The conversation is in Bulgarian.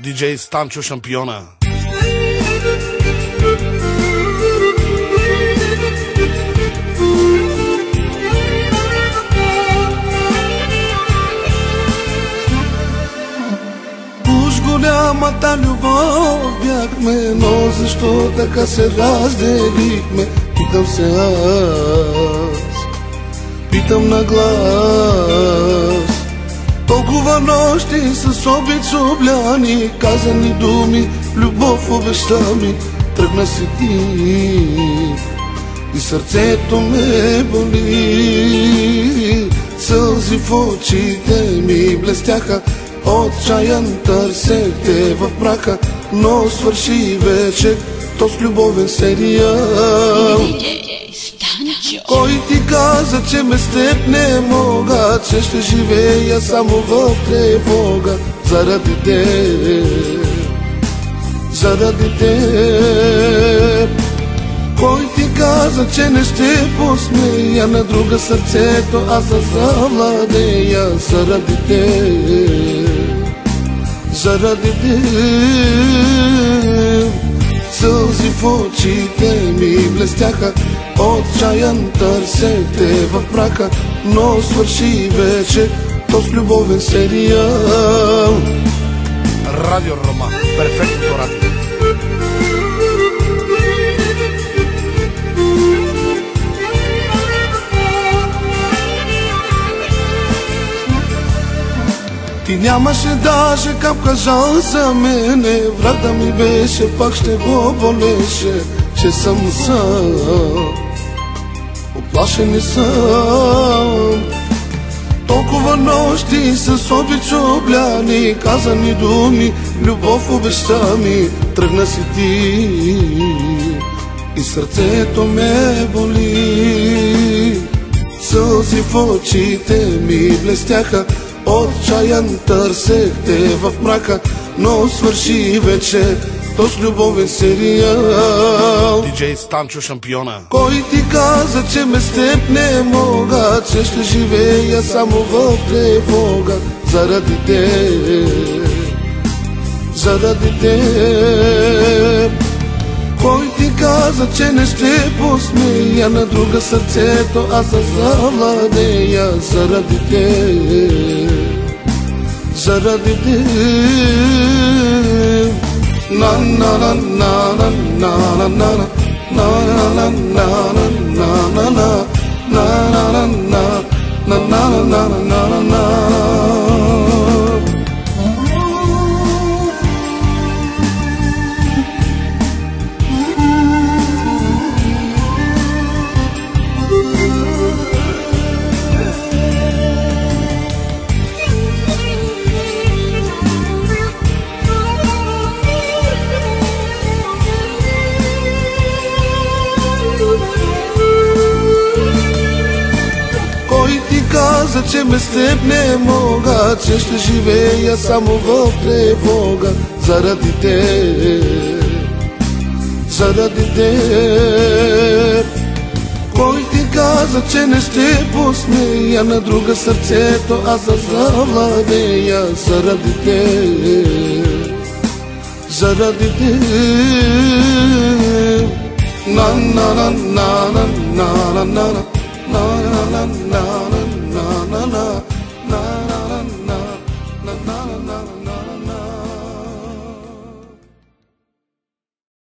DJ Станчо Шампиона. Уж голямата любов бяхме, но защо така се разделихме? Питам се аз, питам на глас. Толкова нощи с обид обляни, казани думи, любов обеща ми. Тръгна си ти и сърцето ме боли. Сълзи в очите ми блестяха, отчаян търсех те в мрака, но свърши вече този любовен сериал. Кой ти каза, че ме с теб не мога, че ще живея само в тревога? Заради теб, заради теб. Кой ти каза, че не ще посмея на друга сърцето, аз да завладея? Заради теб, заради теб. Сълзи в очите ми блестяха, отчаян търсех те в мрака, но свърши вече този любовен сериал. Радио Рома, перфектното радио. Ти нямаше даже капка жал за мене, враг да ми беше, пак ще го болеше, че съм сам, оплашен и съм. Толкова нощи с обич обляни, казани думи, любов обеща ми. Тръгна си ти и сърцето ме боли. Сълзи в очите ми блестяха, отчаян търсех те в мрака, но свърши вече този любовен сериал. DJ Станчо Шампиона. Кой ти каза, че ме с теб не мога, че ще живея само в тревога? Заради теб, заради теб. Кой ти каза, че не ще посмея на друга сърцето, аз да завладея? Заради теб, заради теб. Na na na na na na na na na na na na na na na na na na na na. Каза, че ме с теб не мога, че ще живея само в тревога. Заради теб, заради теб. Кой ти каза, че не ще посмея на друга сърцето, аз да завладея? Заради теб, заради теб. Na na na na na na na na na na na.